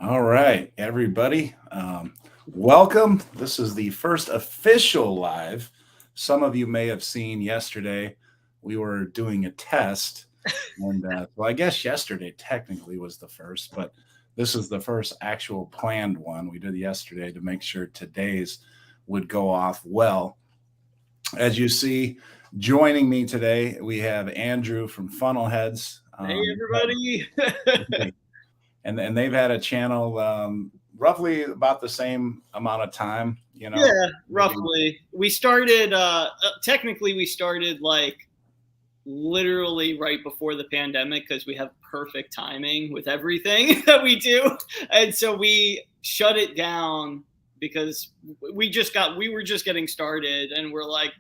All right, everybody. Welcome. This is the first official live. Some of you may have seen yesterday. We were doing a test, and well, I guess yesterday technically was the first, but this is the first actual planned one we did yesterday to make sure today's would go off well. As you see, joining me today, we have Andrew from Funnelheads. Hey everybody. And they've had a channel roughly about the same amount of time, Yeah, maybe. roughly. We started technically we started like literally right before the pandemic because we have perfect timing with everything that we do. And so we shut it down because we were just getting started and we're like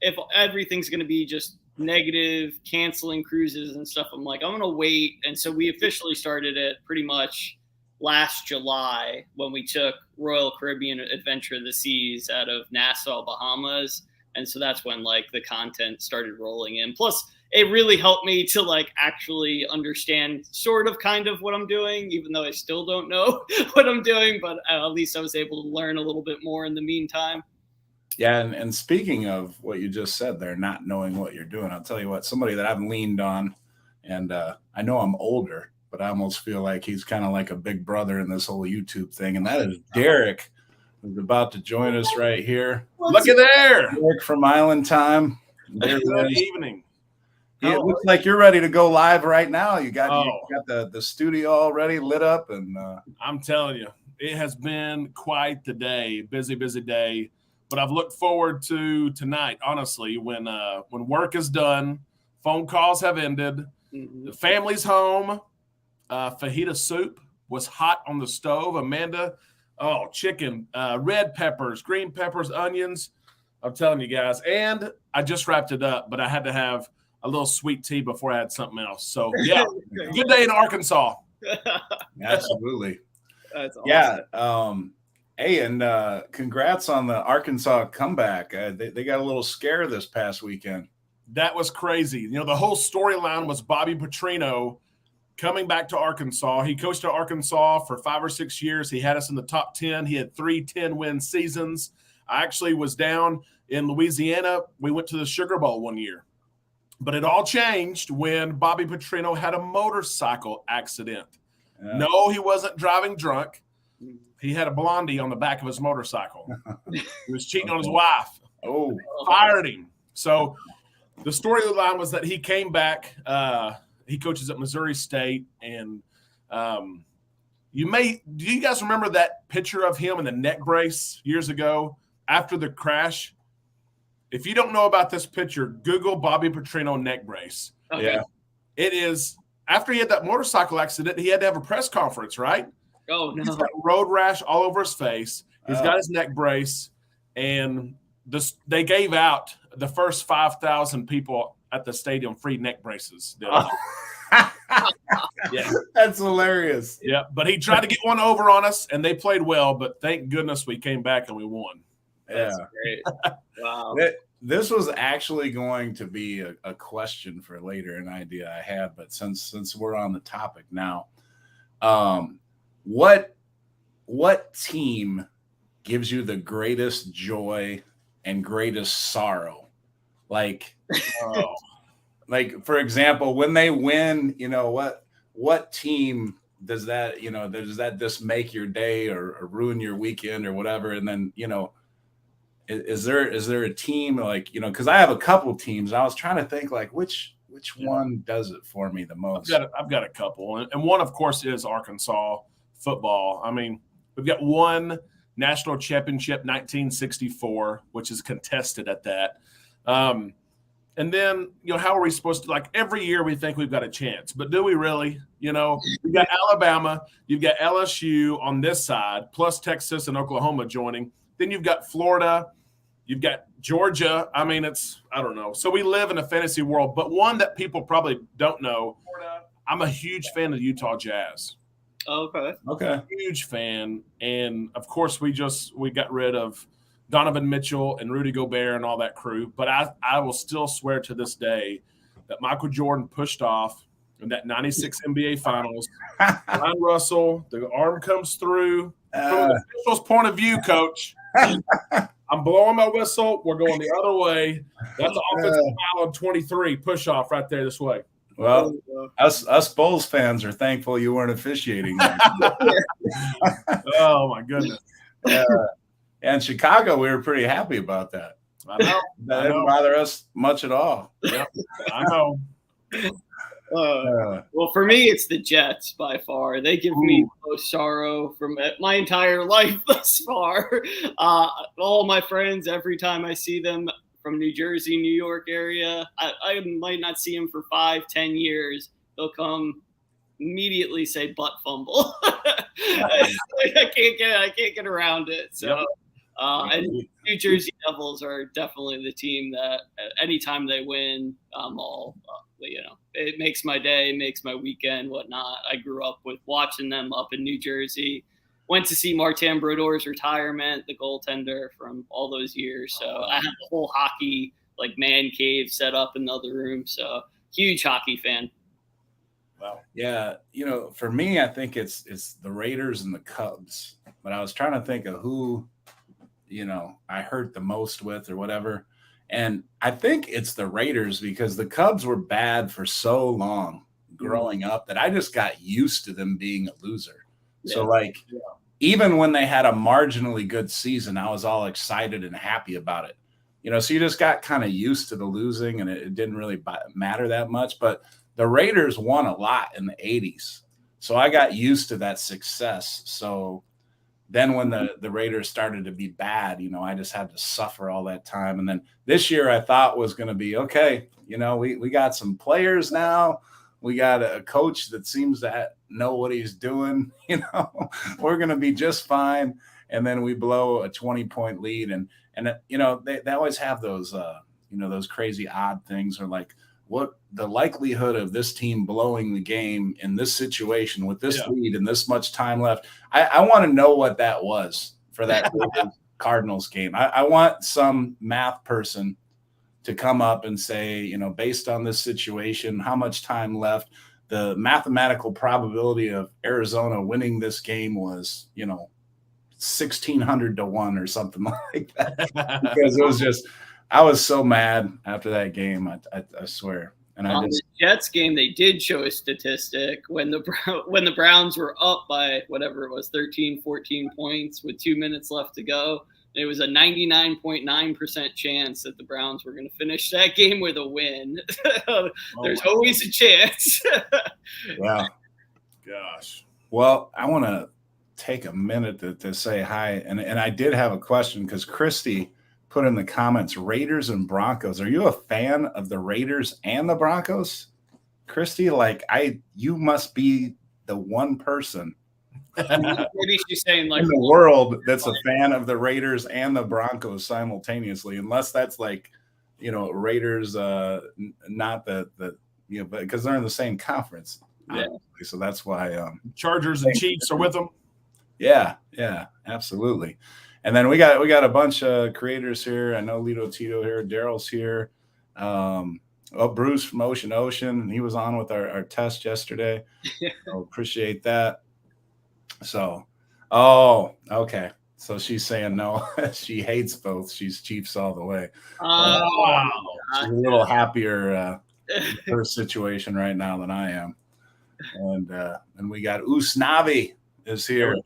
if everything's going to be just negative, canceling cruises and stuff, I'm like, I'm going to wait. And so we officially started it pretty much last July when we took Royal Caribbean Adventure of the Seas out of Nassau, Bahamas. And so that's when like the content started rolling in. Plus, it really helped me to like actually understand sort of kind of what I'm doing, even though I still don't know what I'm doing. But at least I was able to learn a little bit more in the meantime. Yeah, and speaking of what you just said there, not knowing what you're doing, I'll tell you what, somebody that I've leaned on, and I know I'm older, but I almost feel like he's kind of like a big brother in this whole YouTube thing, and that is Derek, who's about to join us right here. Look at there. Derek from Island Time. There he Good is. evening. It looks like you're ready to go live right now. You got the studio already lit up, and I'm telling you, it has been quite the day. Busy day. But I've looked forward to tonight, honestly, when work is done, phone calls have ended, the family's home, fajita soup was hot on the stove. Amanda, chicken, red peppers, green peppers, onions. I'm telling you guys. And I just wrapped it up, but I had to have a little sweet tea before I had something else. So, yeah, good day in Arkansas. Absolutely. That's awesome. Yeah. Hey, and congrats on the Arkansas comeback. They got a little scare this past weekend. That was crazy. You know, the whole storyline was Bobby Petrino coming back to Arkansas. He coached at Arkansas for 5 or 6 years. He had us in the top 10. He had 3 10-win seasons. I actually was down in Louisiana. We went to the Sugar Bowl one year. But it all changed when Bobby Petrino had a motorcycle accident. Yeah. No, he wasn't driving drunk. He had a blondie on the back of his motorcycle. He was cheating on his wife. Oh, fired him. So the storyline was that he came back. He coaches at Missouri State. And do you guys remember that picture of him in the neck brace years ago after the crash? If you don't know about this picture, Google Bobby Petrino neck brace. Okay. Yeah. It is after he had that motorcycle accident, he had to have a press conference, right? Oh, no. He's got road rash all over his face. He's got his neck brace. And they gave out the first 5,000 people at the stadium free neck braces. Yeah, that's hilarious. Yeah, but he tried to get one over on us, and they played well. But thank goodness we came back and we won. That's great. Wow. This was actually going to be a question for later, an idea I had, but since we're on the topic now, what team gives you the greatest joy and greatest sorrow? Like, like for example, when they win, what team does that just make your day or ruin your weekend or whatever? And then, is there a team like, because I have a couple teams. I was trying to think like which one does it for me the most. I've got a couple, and one of course is Arkansas football. I mean, we've got one national championship, 1964, which is contested at that. And then, how are we supposed to, like, every year we think we've got a chance, but do we really? You've got Alabama, you've got LSU on this side, plus Texas and Oklahoma joining. Then you've got Florida, you've got Georgia. I mean, I don't know. So we live in a fantasy world, but one that people probably don't know, I'm a huge fan of the Utah Jazz. Okay. Huge fan. And, of course, we got rid of Donovan Mitchell and Rudy Gobert and all that crew. But I will still swear to this day that Michael Jordan pushed off in that 96 NBA Finals. Ryan Russell, the arm comes through. From the official's point of view, Coach, I'm blowing my whistle. We're going the other way. That's an offensive foul on 23. Push off right there this way. Well, us Bulls fans are thankful you weren't officiating. Oh, my goodness. And Chicago, we were pretty happy about that. I know. That didn't bother us much at all. Yep, I know. Well, for me, it's the Jets by far. They give me the most sorrow from my entire life thus far. All my friends, every time I see them from New Jersey, New York area, I might not see them for 5-10 years. They'll come immediately say butt fumble. I can't get around it. So, and New Jersey Devils are definitely the team that anytime they win, I'm all it makes my day, makes my weekend, whatnot. I grew up with watching them up in New Jersey. Went to see Martin Brodor's retirement, the goaltender from all those years. So I have a whole hockey man cave set up in the other room. So huge hockey fan. Wow. Yeah, for me, I think it's the Raiders and the Cubs. But I was trying to think of who, I hurt the most with or whatever. And I think it's the Raiders because the Cubs were bad for so long growing up that I just got used to them being a loser. Yeah. So even when they had a marginally good season, I was all excited and happy about it. So you just got kind of used to the losing and it didn't really matter that much. But the Raiders won a lot in the 80s. So I got used to that success. So then when the Raiders started to be bad, I just had to suffer all that time. And then this year I thought was going to be, okay, we got some players now. We got a coach that seems to know what he's doing. We're going to be just fine. And then we blow a 20-point lead. And they always have those, those crazy odd things or what the likelihood of this team blowing the game in this situation with this lead and this much time left. I want to know what that was for that Cardinals game. I want some math person to come up and say, based on this situation, how much time left, the mathematical probability of Arizona winning this game was, 1,600 to 1 or something like that. Because it was just, I was so mad after that game. I swear. And on the Jets game, they did show a statistic when the Browns were up by whatever it was, 13, 14 points with 2 minutes left to go. It was a 99.9% chance that the Browns were going to finish that game with a win. There's always a chance. Wow. Gosh. Well, I want to take a minute to say hi. And I did have a question because Christy put in the comments, Raiders and Broncos. Are you a fan of the Raiders and the Broncos? Christy, you must be the one person maybe she's saying in the world that's a fan of the Raiders and the Broncos simultaneously, unless that's Raiders, not the but because they're in the same conference. Yeah. So that's why Chargers and Chiefs are with them. Yeah, absolutely. And then we got a bunch of creators here. I know Lito Tito here, Daryl's here. Bruce from Ocean, he was on with our test yesterday. So appreciate that. So, okay. So she's saying no, she hates both. She's Chiefs all the way. Wow. She's a little happier in her situation right now than I am. And we got Usnavi is here.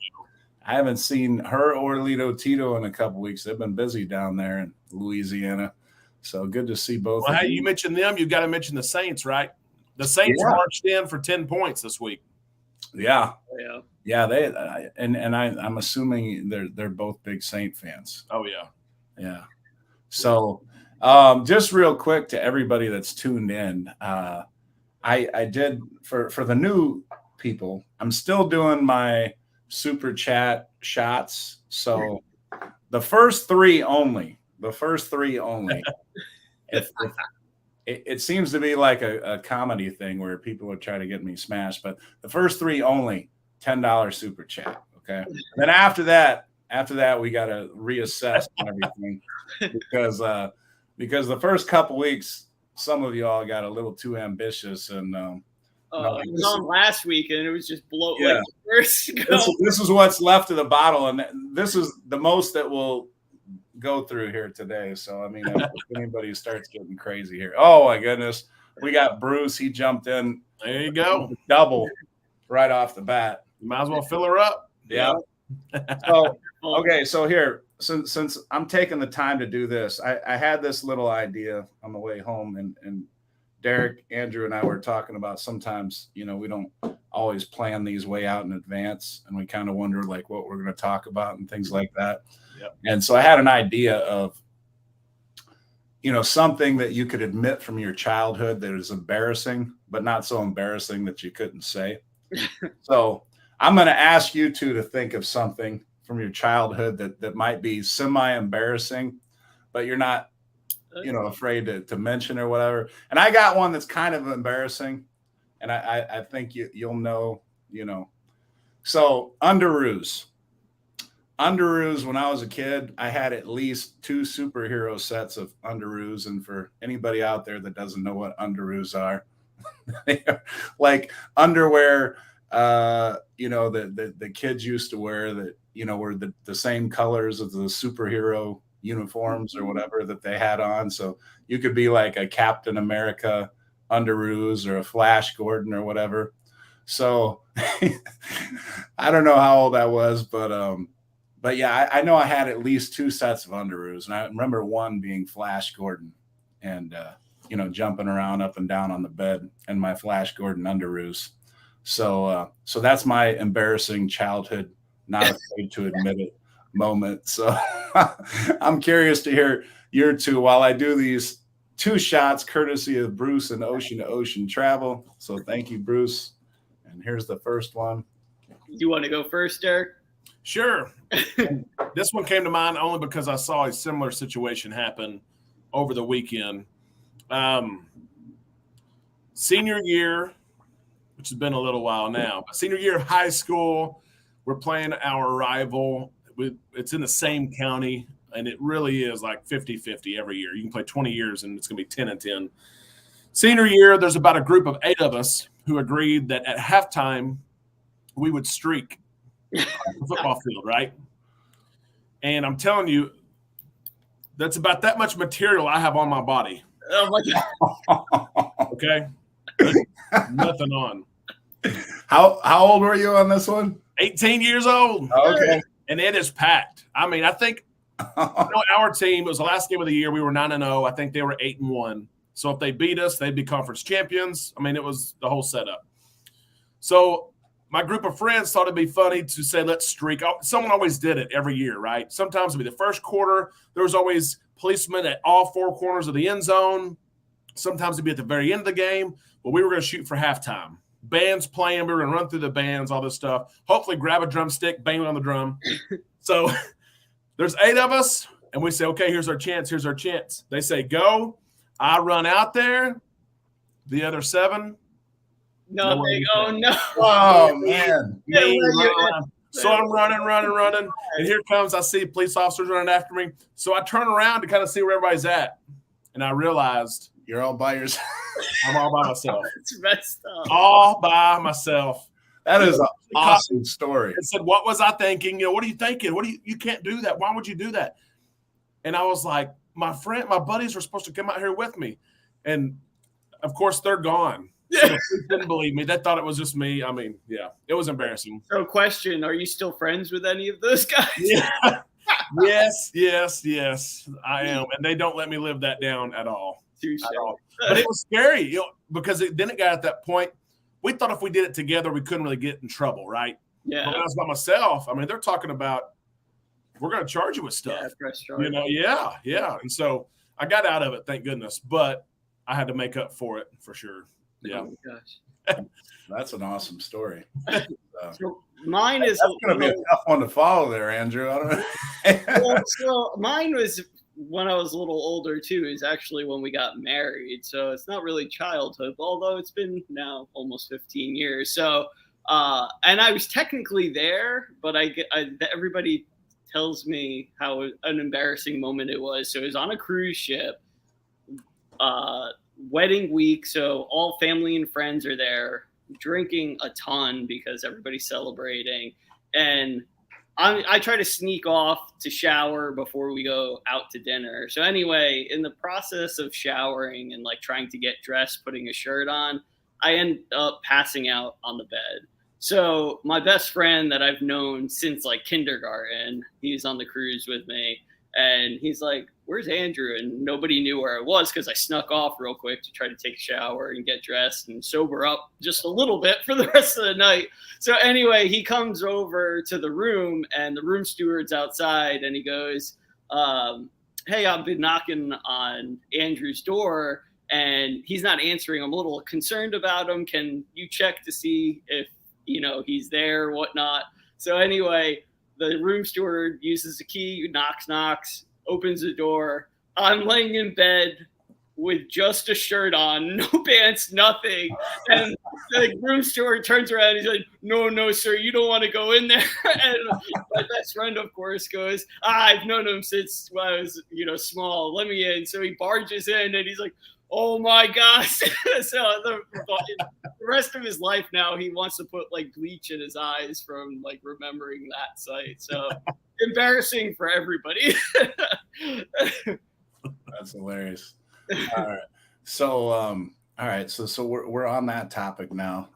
I haven't seen her or Lito Tito in a couple weeks. They've been busy down there in Louisiana. So good to see both. Well, hey, you mentioned them. You got to mention the Saints, right? The Saints marched in for 10 points this week. Yeah. They I'm assuming they're both big Saint fans. Oh yeah. Yeah. So just real quick to everybody that's tuned in, I did for the new people. I'm still doing my super chat shots. So the first three only. It seems to be like a comedy thing where people are trying to get me smashed, but the first three only, $10 super chat. Okay. Then after that, we got to reassess everything because the first couple weeks, some of y'all got a little too ambitious and No, It was on last week, and it was just blow. Yeah. Like the first go. This is what's left of the bottle, and this is the most that we'll go through here today. So, I mean, if anybody starts getting crazy here, oh my goodness, we got Bruce. He jumped in. There you go. Double right off the bat. You might as well fill her up. Yeah. So, okay, so here, since I'm taking the time to do this, I had this little idea on the way home, and Derek, Andrew, and I were talking about sometimes, we don't always plan these way out in advance, and we kind of wonder like what we're going to talk about and things like that. Yep. And so I had an idea of, something that you could admit from your childhood that is embarrassing, but not so embarrassing that you couldn't say. So I'm going to ask you two to think of something from your childhood that might be semi-embarrassing, but you're not, afraid to mention or whatever. And I got one that's kind of embarrassing, and I think you'll know, So Underoos, when I was a kid, I had at least 2 superhero sets of Underoos. And for anybody out there that doesn't know what Underoos are, they are like underwear, the kids used to wear that, were the same colors of the superhero uniforms or whatever that they had on. So you could be like a Captain America Underoos or a Flash Gordon or whatever. So I don't know how old I was, but yeah, I know I had at least 2 sets of Underoos, and I remember one being Flash Gordon, and jumping around up and down on the bed in my Flash Gordon Underoos. So that's my embarrassing childhood, not afraid to admit it moment. So I'm curious to hear your 2 while I do these 2 shots courtesy of Bruce and Ocean to Ocean Travel. So thank you, Bruce. And here's the first one. You want to go first, Derek? Sure. This one came to mind only because I saw a similar situation happen over the weekend. Senior year, which has been a little while now, but senior year of high school, we're playing our rival. It's in the same county, and it really is like 50-50 every year. You can play 20 years, and it's going to be 10-10. Senior year, there's about a group of 8 of us who agreed that at halftime we would streak the football field, right? And I'm telling you, that's about that much material I have on my body. Oh my God. Okay? Nothing on. How old were you on this one? 18 years old. Okay. And it is packed. I mean, I think our team, it was the last game of the year. We were 9-0. I think they were 8-1. So if they beat us, they'd be conference champions. I mean, it was the whole setup. So my group of friends thought it'd be funny to say, let's streak. Someone always did it every year, right? Sometimes it'd be the first quarter. There was always policemen at all 4 corners of the end zone. Sometimes it'd be at the very end of the game. But we were going to shoot for halftime. Bands playing. We were going to run through the bands, all this stuff. Hopefully grab a drumstick, bang it on the drum. So there's 8 of us, and we say, okay, here's our chance. Here's our chance. They say, go. I run out there. The other 7. No, no. Oh, man. So I'm running. And here comes, I see police officers running after me. So I turn around to kind of see where everybody's at. And I realized you're all by yourself. I'm all by myself. It's messed up. All by myself. That is an awesome story. I said, what was I thinking? What are you thinking? You can't do that. Why would you do that? And I was like, my buddies were supposed to come out here with me. And of course they're gone. So they didn't believe me. They thought it was just me. I mean, yeah, it was embarrassing. So question, are you still friends with any of those guys? Yeah. Yes, I am. And they don't let me live that down at all. But it was scary, because then it got at that point. We thought if we did it together, we couldn't really get in trouble, right? Yeah. But when I was by myself, I mean, they're talking about, we're going to charge you with stuff. Yeah, press charge. Yeah. And so I got out of it, thank goodness. But I had to make up for it for sure. Yeah. Oh my gosh. That's an awesome story. So mine is going to be a tough one to follow there, Andrew. I don't know. So mine was when I was a little older too, is actually when we got married. So it's not really childhood, although it's been now almost 15 years. So, and I was technically there, but everybody tells me how an embarrassing moment it was. So it was on a cruise ship, wedding week. So all family and friends are there. drinking a ton because everybody's celebrating, and I try to sneak off to shower before we go out to dinner. So anyway, in the process of showering and like trying to get dressed, putting a shirt on, I end up passing out on the bed. So my best friend that I've known since like kindergarten, he's on the cruise with me, and he's like, "Where's Andrew?" And nobody knew where I was because I snuck off real quick to try to take a shower and get dressed and sober up just a little bit for the rest of the night. So anyway, he comes over to the room, and the room steward's outside, and he goes, "Hey, I've been knocking on Andrew's door, and he's not answering. I'm a little concerned about him. Can you check to see if he's there or whatnot?" So anyway, the room steward uses the key, knocks, opens the door. I'm laying in bed with just a shirt on, no pants, nothing. And the room steward turns around and he's like, no, sir, you don't want to go in there. And my best friend, of course, goes, I've known him since I was, small. Let me in. So he barges in and he's like, oh my gosh. So the rest of his life now, he wants to put like bleach in his eyes from like remembering that sight. So embarrassing for everybody. That's hilarious. All right. So, all right. So we're on that topic now.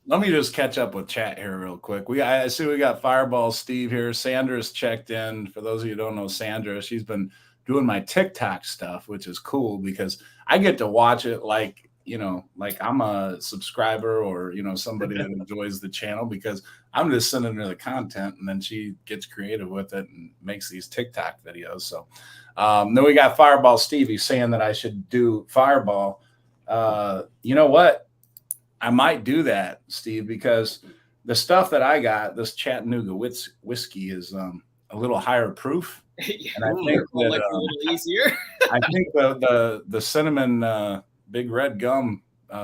Let me just catch up with chat here real quick. I see we got Fireball Steve here. Sandra's checked in. For those of you who don't know Sandra, she's been doing my TikTok stuff, which is cool because I get to watch it like I'm a subscriber or, somebody that enjoys the channel because I'm just sending her the content and then she gets creative with it and makes these TikTok videos. So then we got Fireball Steve. He's saying that I should do Fireball. You know what? I might do that, Steve, because the stuff that I got, this Chattanooga whiskey is a little higher proof. And I think that, a little easier. I think the cinnamon big red gum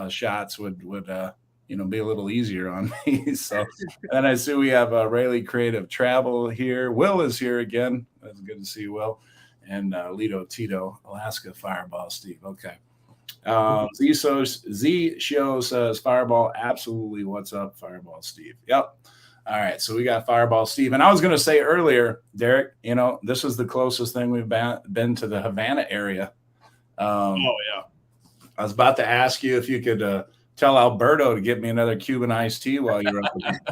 shots would be a little easier on me. So and I see we have Rayleigh Creative Travel here. Will is here again. That's good to see you, Will. And Lido Tito, Alaska Fireball Steve. Okay. Z Show says Fireball. Absolutely. What's up, Fireball Steve? Yep. All right, so we got Fireball Steve. And I was going to say earlier, Derek, this is the closest thing we've been to the Havana area. Oh, yeah. I was about to ask you if you could tell Alberto to get me another Cuban iced tea while you're up there.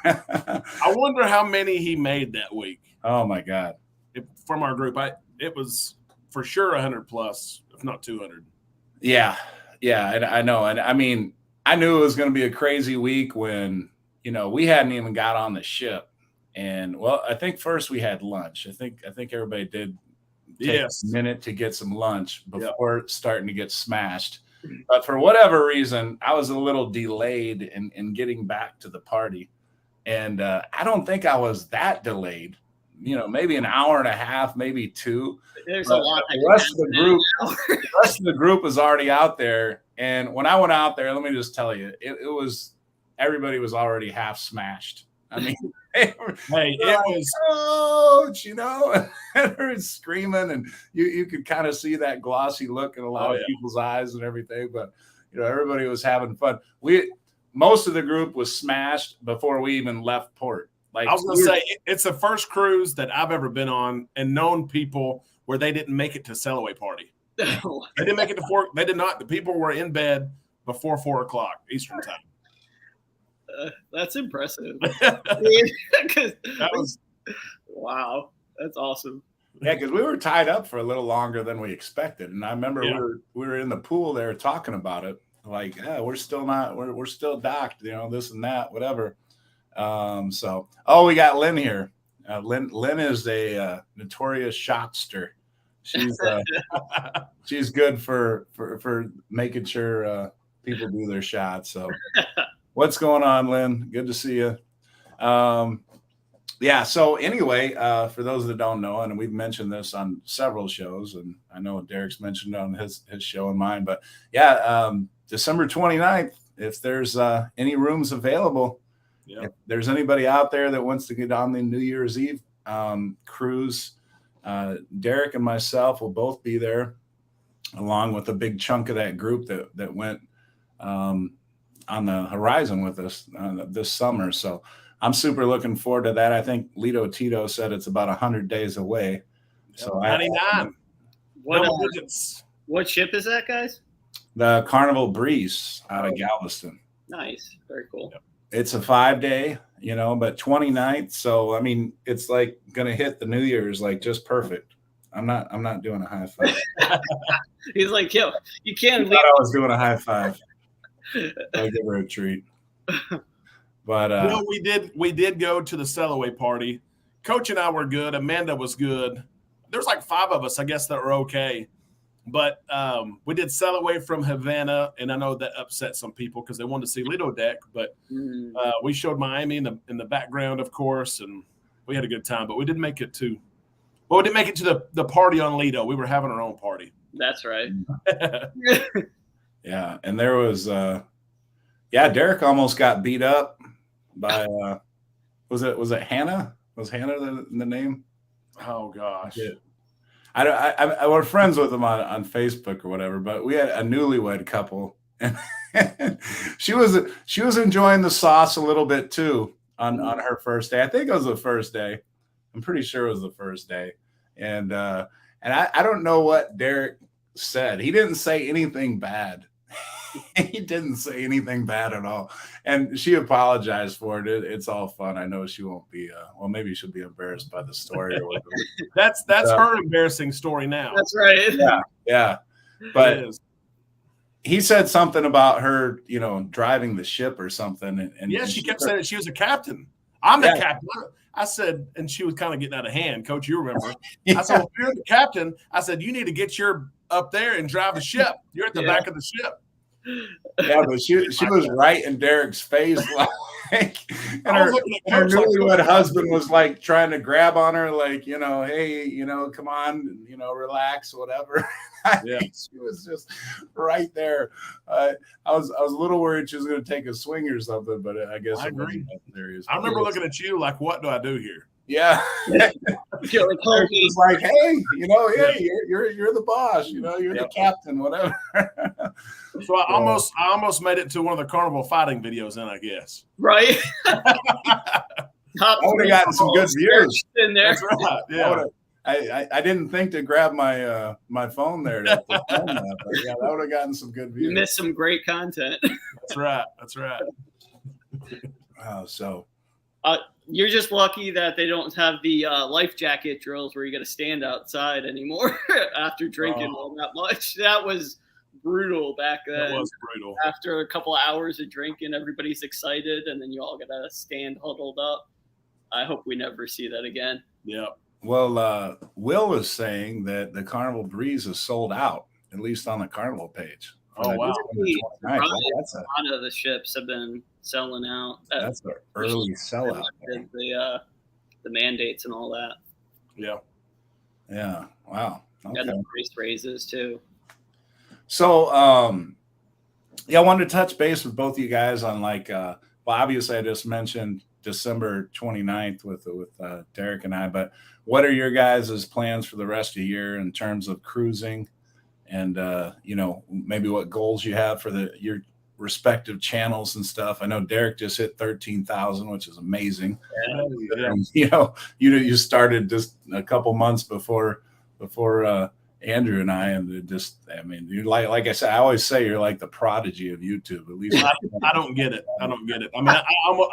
I wonder how many he made that week. Oh, my God. From our group, it was for sure 100 plus, if not 200. Yeah, and I know. And I mean, I knew it was going to be a crazy week when – we hadn't even got on the ship. And well, I think first we had lunch. I think everybody did take a minute to get some lunch before starting to get smashed. But for whatever reason, I was a little delayed in getting back to the party. And I don't think I was that delayed. Maybe an hour and a half, maybe two. There's a lot. The rest of the group is already out there. And when I went out there, let me just tell you, it was everybody was already half smashed. I mean, it was coach, and they're screaming, and you could kind of see that glossy look in a lot of people's eyes and everything. But everybody was having fun. Most of the group was smashed before we even left port. Like I was going to say, it's the first cruise that I've ever been on and known people where they didn't make it to sail-away party. They didn't make it to 4. They did not. The people were in bed before 4 o'clock Eastern time. That's impressive. Wow, that's awesome. Yeah, because we were tied up for a little longer than we expected, and I remember we were in the pool there talking about it, like, we're still docked, this and that, whatever. We got Lynn here. Lynn is a notorious shotster. She's good for making sure people do their shots. So. What's going on, Lynn? Good to see you. So anyway, for those that don't know, and we've mentioned this on several shows, and I know Derek's mentioned on his show and mine, but December 29th, if there's any rooms available, if there's anybody out there that wants to get on the New Year's Eve cruise, Derek and myself will both be there, along with a big chunk of that group that went on the horizon with us this summer. So I'm super looking forwad to that. I think Lito Tito said it's about 100 days away. So 99. What ship is that, guys? The Carnival Breeze out of Galveston. Nice. Very cool. Yep. It's a 5-day, but 29th. So, I mean, it's like going to hit the New Year's like just perfect. I'm not doing a high five. He's like, yo, you can't leave. I was doing a high five. I'll give her a treat. But we did go to the Sellaway party. Coach and I were good. Amanda was good. There's like 5 of us, I guess, that were okay. But we did Sellaway from Havana, and I know that upset some people because they wanted to see Lido Deck. But we showed Miami in the background, of course, and we had a good time. But we didn't make it to the party on Lido. We were having our own party. That's right. Yeah, and there was Derek almost got beat up by was it Hannah? Was Hannah the name? Oh gosh. Yeah. I we're friends with them on Facebook or whatever, but we had a newlywed couple, and she was enjoying the sauce a little bit too on her first day. I think it was the first day. I'm pretty sure it was the first day, and I don't know what Derek said. He didn't say anything bad. He didn't say anything bad at all, and she apologized for it. It's all fun. I know she won't be. Maybe she'll be embarrassed by the story or whatever. That's her embarrassing story now. That's right. Yeah. But he said something about her, driving the ship or something, and yeah, she kept saying that she was a captain. I'm the captain. I said, and she was kind of getting out of hand. Coach, you remember? I said, well, if you're the captain, I said you need to get your up there and drive the ship. You're at the back of the ship. Yeah, but she was right in Derek's face, and her newlywed husband was like trying to grab on her, like, hey, come on, relax, whatever. Yeah. She was just right there. I was a little worried she was going to take a swing or something, but I guess I agree. Serious. I remember looking at you like, what do I do here? Yeah. It's like, hey, you're the boss, you're the captain, whatever. So I almost made it to one of the carnival fighting videos then, I guess. Right. I would have gotten some good views in there. That's right. Yeah. I didn't think to grab my my phone there to film that, but yeah, that would have gotten some good views. You missed some great content. That's right. So you're just lucky that they don't have the life jacket drills where you got to stand outside anymore after drinking all that much. That was brutal back then. That was brutal. After a couple of hours of drinking, everybody's excited, and then you all got to stand huddled up. I hope we never see that again. Yeah. Well, Will is saying that the Carnival Breeze is sold out, at least on the Carnival page. Oh, wow. A lot of the ships have been selling out. That's an early sellout. The mandates and all that. Yeah. Yeah. Wow. Okay. And the price raises too. So, I wanted to touch base with both of you guys on obviously I just mentioned December 29th with Derek and I, but what are your guys' plans for the rest of the year in terms of cruising and, maybe what goals you have for your respective channels and stuff? I know Derek just hit 13,000, which is amazing. Yeah. You started just a couple months before Andrew and I, and you like I said, I always say you're like the prodigy of YouTube. At least I don't get it. I mean,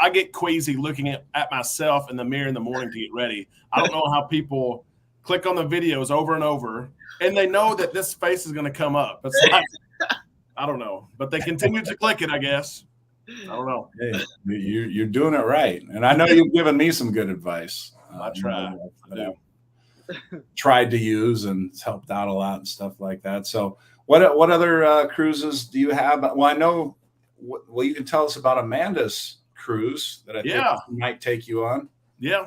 I get queasy looking at myself in the mirror in the morning to get ready. I don't know how people click on the videos over and over, and they know that this face is going to come up. It's like, I don't know, but they continue to click it, I guess. I don't know. Hey, you're doing it right, and I know you've given me some good advice. I try. Tried to use and it's helped out a lot and stuff like that. So what other cruises do you have? Well, I know, you can tell us about Amanda's cruise that I think might take you on. Yeah.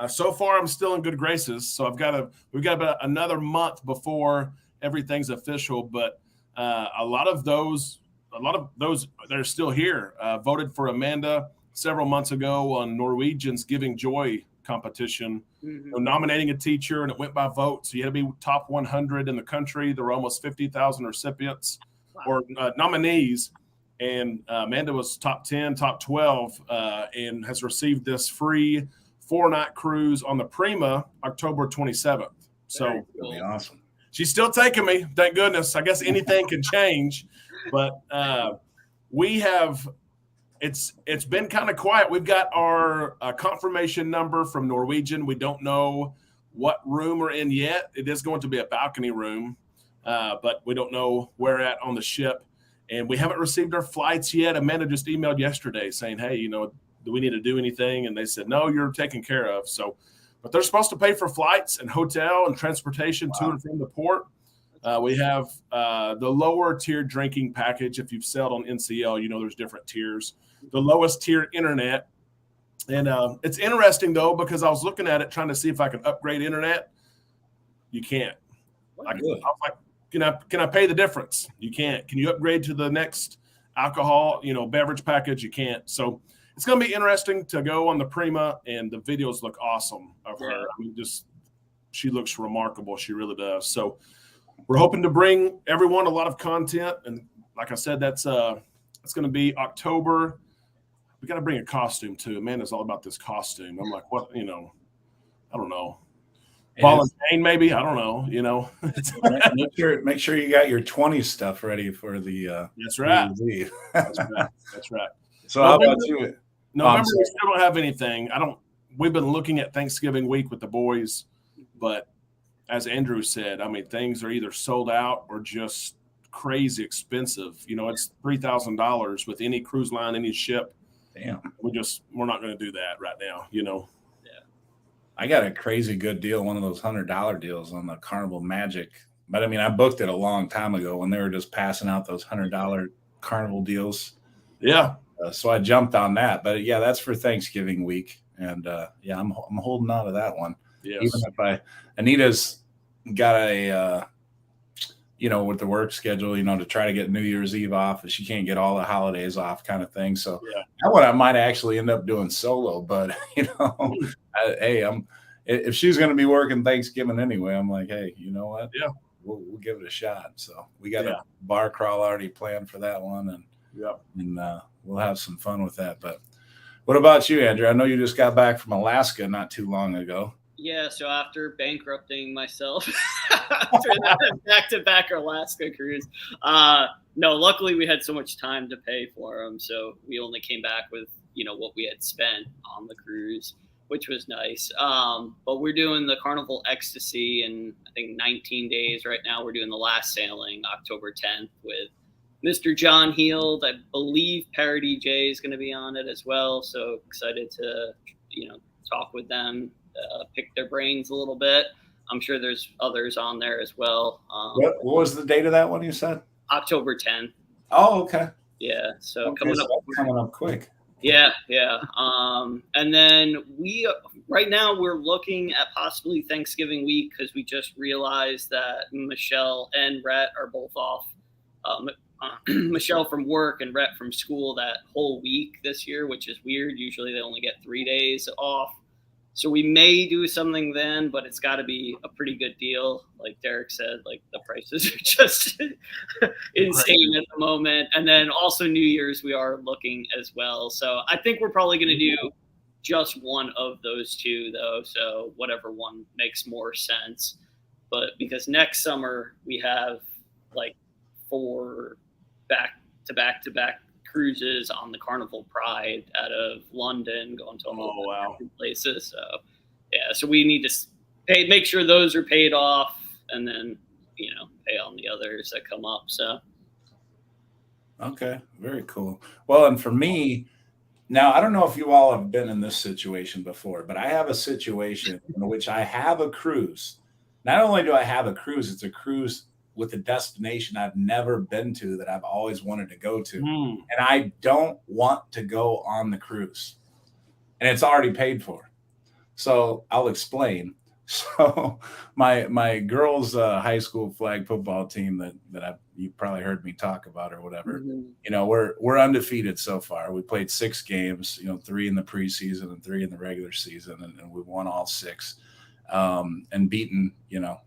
So far I'm still in good graces. So we've got about another month before everything's official, but a lot of those that are still here voted for Amanda several months ago on Norwegian's Giving Joy competition, nominating a teacher, and it went by vote. So you had to be top 100 in the country. There were almost 50,000 recipients or nominees, and Amanda was top 10, top 12, and has received this free 4-night cruise on the Prima October 27th. So Really awesome. She's still taking me. Thank goodness. I guess anything can change, but we have. It's been kind of quiet. We've got our confirmation number from Norwegian. We don't know what room we're in yet. It is going to be a balcony room, but we don't know where at on the ship. And we haven't received our flights yet. Amanda just emailed yesterday saying, hey, do we need to do anything? And they said, no, you're taken care of. So, but they're supposed to pay for flights and hotel and transportation to and from the port. We have the lower tier drinking package. If you've sailed on NCL, there's different tiers. The lowest tier internet. And it's interesting, though, because I was looking at it trying to see if I could upgrade internet. You can't. I was like, can I pay the difference? You can't. Can you upgrade to the next alcohol, beverage package? You can't. So it's going to be interesting to go on the Prima, and the videos look awesome of her. I mean, she looks remarkable. She really does. So we're hoping to bring everyone a lot of content. And like I said, that's it's going to be October. We got to bring a costume too. Amanda's all about this costume. I'm like, what? I don't know. Ball and chain, maybe. I don't know. Make sure you got your 20 stuff ready for the. That's right. That's right. So how about you? November, we still don't have anything. We've been looking at Thanksgiving week with the boys, but as Andrew said, I mean, things are either sold out or just crazy expensive. It's $3,000 with any cruise line, any ship. Damn. We're not going to do that right now. Yeah. I got a crazy good deal, one of those $100 deals on the Carnival Magic. But I mean, I booked it a long time ago when they were just passing out those $100 Carnival deals. Yeah. So I jumped on that. But yeah, that's for Thanksgiving week. And I'm holding on to that one. Yes. Even if Anita's got a, with the work schedule, to try to get New Year's Eve off, she can't get all the holidays off kind of thing. So that one I might actually end up doing solo, but if she's going to be working Thanksgiving anyway, I'm like, hey, you know what? Yeah, we'll give it a shot. So we got a bar crawl already planned for that one. And we'll have some fun with that. But what about you, Andrew? I know you just got back from Alaska not too long ago. Yeah, so after bankrupting myself after that back-to-back Alaska cruise, no, luckily we had so much time to pay for them, so we only came back with what we had spent on the cruise, which was nice. But we're doing the Carnival Ecstasy in I think 19 days right now. We're doing the last sailing October 10th with Mr. John Heald. I believe Parody J is going to be on it as well, so excited to talk with them. Pick their brains a little bit. I'm sure there's others on there as well. What was the date of that one you said? October 10th. Oh, okay. Yeah, so coming up quick. Yeah. And then right now we're looking at possibly Thanksgiving week because we just realized that Michelle and Rhett are both off. Michelle from work and Rhett from school that whole week this year, which is weird. Usually they only get 3 days off. So we may do something then, but it's got to be a pretty good deal. Like Derek said, like the prices are just insane at the moment. And then also New Year's, we are looking as well. So I think we're probably going to do just one of those two, though. So whatever one makes more sense. But because next summer we have like 4 back-to-back cruises on the Carnival Pride out of London, going to a whole different places. So so we need to make sure those are paid off, and then pay on the others that come up. So okay, very cool. Well, and for me now, I don't know if you all have been in this situation before, but I have a situation in which I have a cruise. Not only do I have a cruise, it's a cruise with a destination I've never been to that I've always wanted to go to. And I don't want to go on the cruise. And it's already paid for. So I'll explain. So my girls' high school flag football team that you probably heard me talk about or whatever, we're undefeated so far. We played 6 games, 3 in the preseason and 3 in the regular season, and we won all 6. And beaten,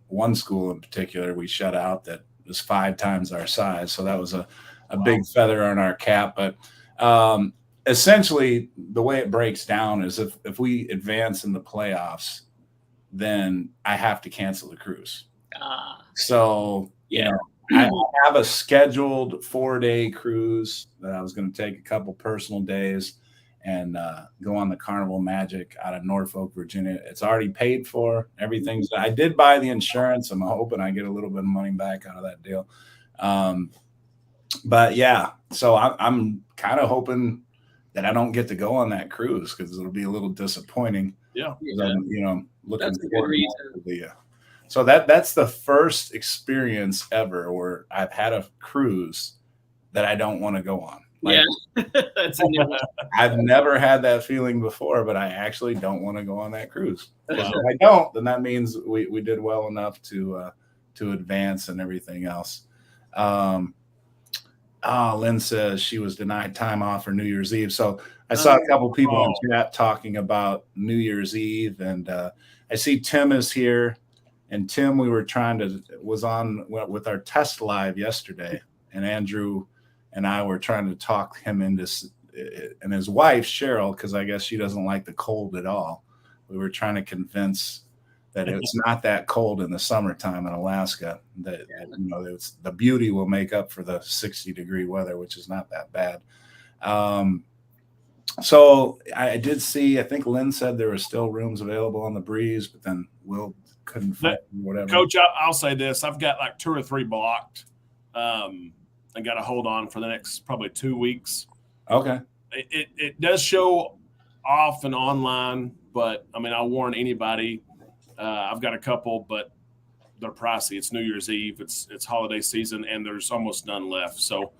one school in particular we shut out that was 5 times our size. So that was a a big feather on our cap. But essentially, the way it breaks down is if we advance in the playoffs, then I have to cancel the cruise. So, yeah. I have a scheduled 4-day cruise that I was going to take a couple personal days and go on the Carnival Magic out of Norfolk, Virginia. It's already paid for. Everything's. I did buy the insurance. I'm hoping I get a little bit of money back out of that deal. But yeah, so I'm kind of hoping that I don't get to go on that cruise because it'll be a little disappointing. Yeah. I'm, looking That's a good reason. So that's the first experience ever where I've had a cruise that I don't want to go on. That's a new one. I've never had that feeling before, but I actually don't want to go on that cruise. If I don't, then that means we did well enough to advance and everything else. Lynn says she was denied time off for New Year's Eve. So I saw a couple people in chat talking about New Year's Eve, and I see Tim is here. And Tim, we was on with our test live yesterday, and Andrew and I were trying to talk him into, and his wife Cheryl, because I guess she doesn't like the cold at all. We were trying to convince that it's not that cold in the summertime in Alaska. That the beauty will make up for the 60-degree weather, which is not that bad. So I did see. I think Lynn said there were still rooms available on the Breeze, but then Will couldn't find whatever. Coach, I'll say this: I've got like 2 or 3 blocked. I got to hold on for the next probably 2 weeks. Okay. It does show off and online, but I mean, I'll warn anybody. I've got a couple, but they're pricey. It's New Year's Eve. It's holiday season, and there's almost none left. So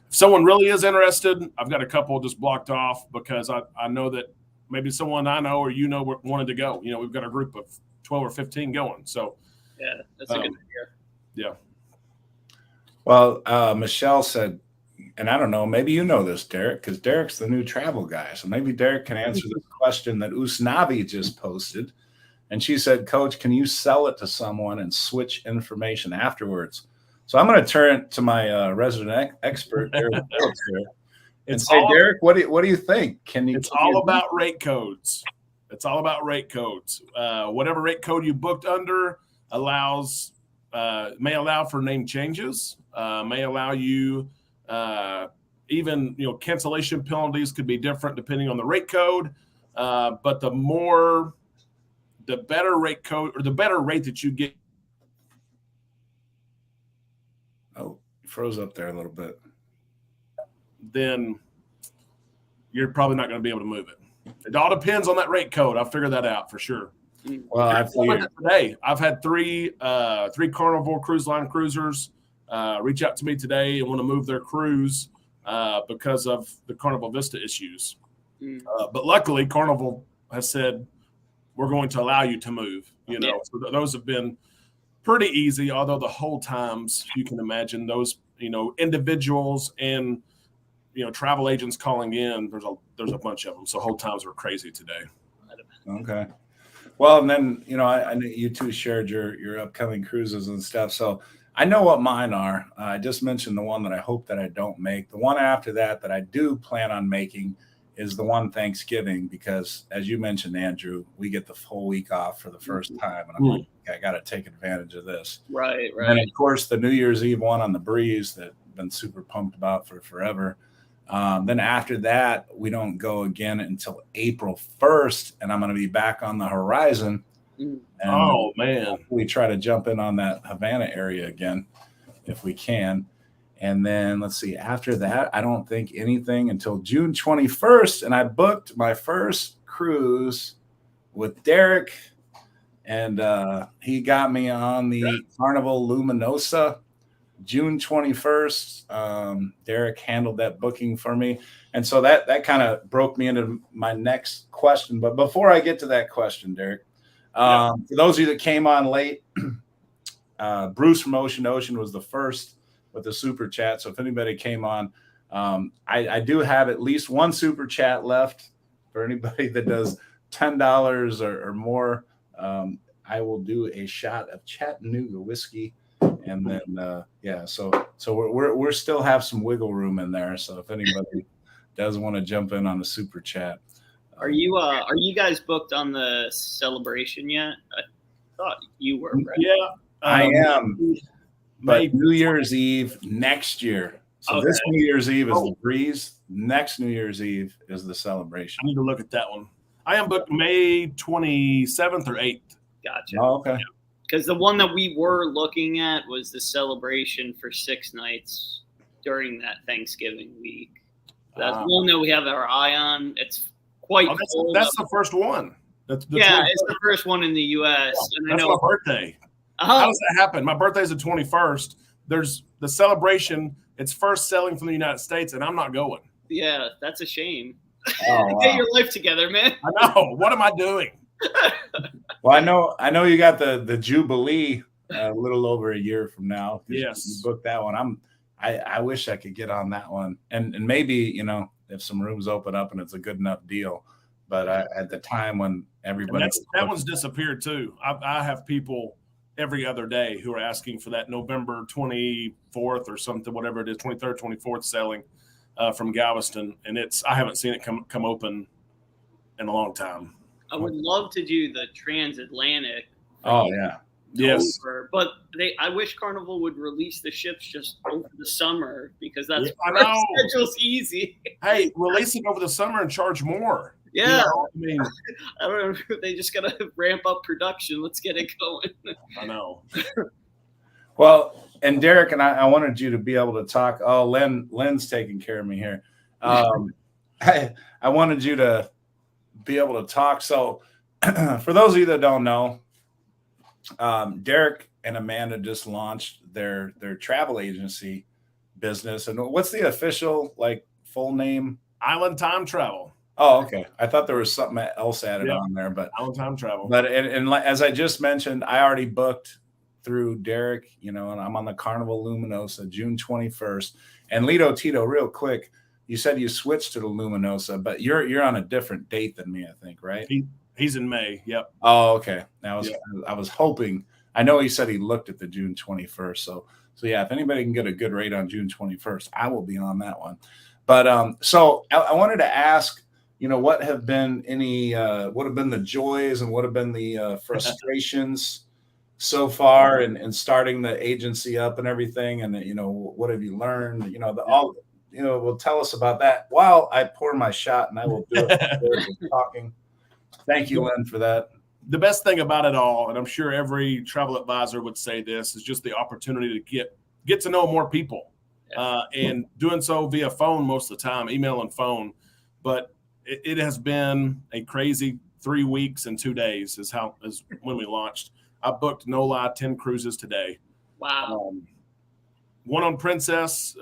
if someone really is interested, I've got a couple just blocked off because I know that maybe someone I know or wanted to go. We've got a group of 12 or 15 going. So yeah, that's a good idea. Yeah. Well, Michelle said, and I don't know, maybe you know this, Derek, because Derek's the new travel guy. So maybe Derek can answer this question that Usnavi just posted. And she said, Coach, can you sell it to someone and switch information afterwards? So I'm going to turn it to my resident expert, Derek Phillips here, and say, Derek, what do you think? It's all about rate codes. It's all about rate codes. Whatever rate code you booked under may allow for name changes, may allow you even cancellation penalties could be different depending on the rate code. But the better rate code or the better rate that you get. Oh, you froze up there a little bit. Then you're probably not going to be able to move it. It all depends on that rate code. I'll figure that out for sure. Well, I've had three Carnival Cruise Line cruisers reach out to me today and want to move their cruise because of the Carnival Vista issues. But luckily, Carnival has said we're going to allow you to move. So those have been pretty easy. Although the whole times you can imagine those individuals and travel agents calling in. There's a bunch of them. So hold times were crazy today. Okay. Well, and then, I know you two shared your upcoming cruises and stuff. So I know what mine are. I just mentioned the one that I hope that I don't make. The one after that I do plan on making is the one Thanksgiving, because as you mentioned, Andrew, we get the whole week off for the first time. And I'm like, I got to take advantage of this. Right. And of course, the New Year's Eve one on the Breeze that I've been super pumped about for forever. Then after that, we don't go again until April 1st, and I'm going to be back on the horizon. And man, we try to jump in on that Havana area again if we can. And then let's see, after that, I don't think anything until June 21st. And I booked my first cruise with Derek, and he got me on the Carnival Luminosa. June 21st, Derek handled that booking for me. And so that kind of broke me into my next question. But before I get to that question, Derek, for those of you that came on late, Bruce from Ocean was the first with the super chat. So if anybody came on, I do have at least one super chat left for anybody that does $10 or more. I will do a shot of Chattanooga whiskey. and then so we're still have some wiggle room in there. So if anybody does want to jump in on the super chat, are you guys booked on the celebration yet? I thought you were, Brett. Yeah, I am. But maybe. New Year's Eve next year. So this New Year's Eve is the Breeze. Next New Year's Eve is the celebration. I need to look at that one. I am booked May 27th or 8th. Gotcha. Oh, okay. Because the one that we were looking at was the celebration for 6 nights during that Thanksgiving week. That's one that we have our eye on. It's quite cool. That's the first one. It's the first one in the U.S. And that's my birthday. How does that happen? My birthday is the 21st. There's the celebration. It's first selling from the United States, and I'm not going. Yeah, that's a shame. Oh, wow. Get your life together, man. I know. What am I doing? Well, I know you got the Jubilee a little over a year from now. Yes, you booked that one. I wish I could get on that one, and maybe if some rooms open up and it's a good enough deal. But at the time when everybody that one's disappeared too. I have people every other day who are asking for that November 24th or something, whatever it is, 23rd, 24th selling from Galveston, and I haven't seen it come open in a long time. I would love to do the transatlantic. Oh yeah. Yes. But I wish Carnival would release the ships just over the summer because that's schedule's easy. Hey, release it over the summer and charge more. Yeah. I mean, I don't know. They just got to ramp up production. Let's get it going. I know. Well, and Derek and I wanted you to be able to talk. Oh, Lynn's taking care of me here. I wanted you to be able to talk. So for those of you that don't know, Derek and Amanda just launched their travel agency business. And what's the official full name? Island Time Travel. Oh, okay. I thought there was something else added on there, but Island Time Travel. But and as I just mentioned, I already booked through Derek, and I'm on the Carnival Luminosa June 21st. And Lito Tito, real quick, you said you switched to the Luminosa, but you're on a different date than me, I think, right? He's in May. Yep. Oh, okay. I was hoping. I know he said he looked at the June 21st. So yeah, if anybody can get a good rate on June 21st, I will be on that one. But so I wanted to ask, what have been what have been the joys and what have been the frustrations so far in starting the agency up and everything, and what have you learned? Well, tell us about that while I pour my shot, and I will do it talking. Thank you, Lynn, for that. The best thing about it all, and I'm sure every travel advisor would say this, is just the opportunity to get to know more people, and doing so via phone most of the time, email and phone. But it has been a crazy 3 weeks and 2 days is when we launched. I booked, no lie, 10 cruises today. Wow. One on Princess,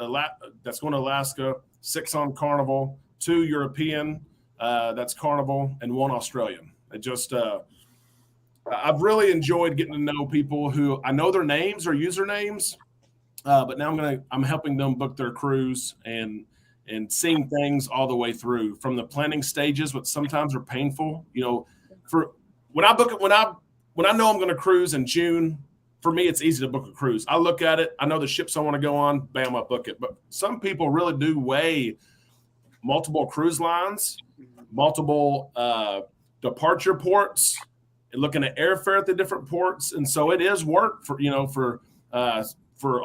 that's going to Alaska, 6 on Carnival, 2 European, that's Carnival, and 1 Australian. I've really enjoyed getting to know people who I know their names or usernames, but now I'm helping them book their cruise and seeing things all the way through from the planning stages, which sometimes are painful. For when I book it, when I know I'm going to cruise in June, for me, it's easy to book a cruise. I look at it. I know the ships I want to go on. Bam, I book it. But some people really do weigh multiple cruise lines, multiple departure ports, and looking at airfare at the different ports. And so it is work for a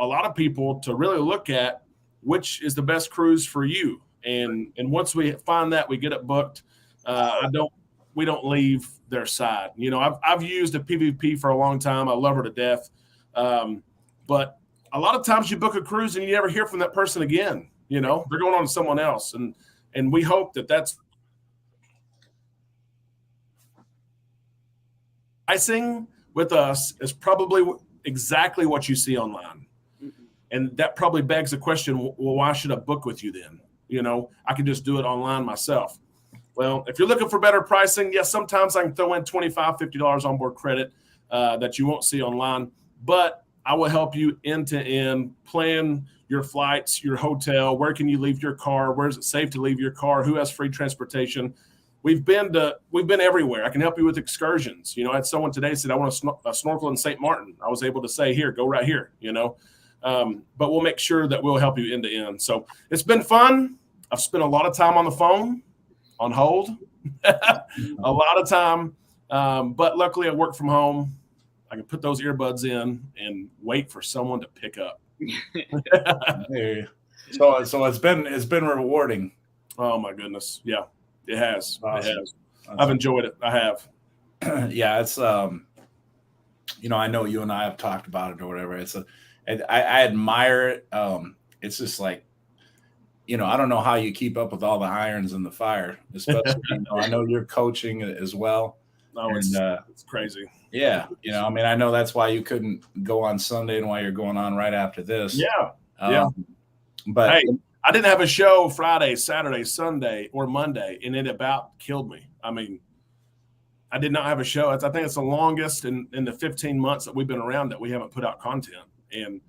lot of people to really look at which is the best cruise for you. And once we find that, we get it booked. We don't leave their side. I've used a PVP for a long time. I love her to death. But a lot of times you book a cruise and you never hear from that person again. They're going on to someone else. And we hope that's pricing with us is probably exactly what you see online. Mm-hmm. And that probably begs the question, well, why should I book with you then? I can just do it online myself. Well, if you're looking for better pricing, yes, sometimes I can throw in $25, $50 onboard credit that you won't see online. But I will help you end to end, plan your flights, your hotel, where can you leave your car, where is it safe to leave your car, who has free transportation. we've been everywhere. I can help you with excursions. I had someone today said, I want to snorkel in St. Martin. I was able to say, here, go right here, but we'll make sure that we'll help you end to end. So it's been fun. I've spent a lot of time on the phone, on hold, a lot of time. But luckily I work from home. I can put those earbuds in and wait for someone to pick up. So it's been rewarding. Oh my goodness. Yeah, it has. Awesome. It has. I've enjoyed it. I have. Yeah. It's, I know you and I have talked about it or whatever. I admire it. It's just like, I don't know how you keep up with all the irons in the fire, especially, I know you're coaching as well. Oh, it's crazy. Yeah. I know that's why you couldn't go on Sunday and why you're going on right after this. Yeah. But hey, I didn't have a show Friday, Saturday, Sunday, or Monday, and it about killed me. I did not have a show. I think it's the longest in the 15 months that we've been around that we haven't put out content. And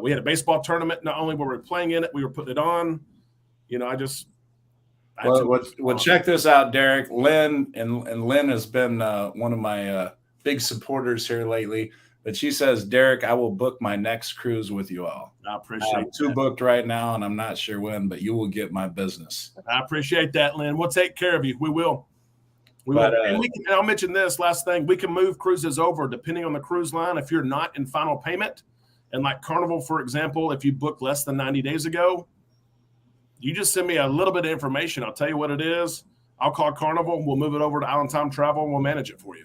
we had a baseball tournament. Not only were we playing in it, we were putting it on. Well, check this out, Derek. Lynn has been one of my big supporters here lately. But she says, Derek, I will book my next cruise with you all. I appreciate two booked right now, and I'm not sure when, but you will get my business. I appreciate that, Lynn. We'll take care of you. We will. And I'll mention this last thing. We can move cruises over depending on the cruise line. If you're not in final payment, and like Carnival, for example, if you booked less than 90 days ago, you just send me a little bit of information. I'll tell you what it is. I'll call Carnival. We'll move it over to Island Time Travel, and we'll manage it for you.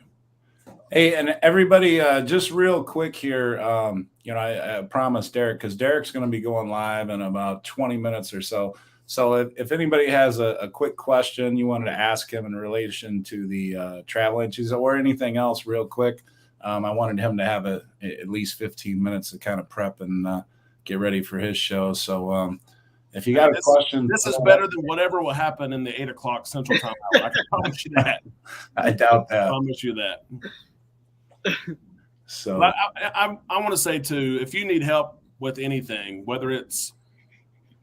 Hey, and everybody, just real quick here, I promised Derek, because Derek's going to be going live in about 20 minutes or so. So if anybody has a quick question you wanted to ask him in relation to the travel agencies or anything else real quick, I wanted him to have at least 15 minutes to kind of prep and get ready for his show. So if you got a question. This is better than whatever will happen in the 8 o'clock Central Time hour. I can promise you that. I doubt that. I promise you that. So I want to say too, if you need help with anything, whether it's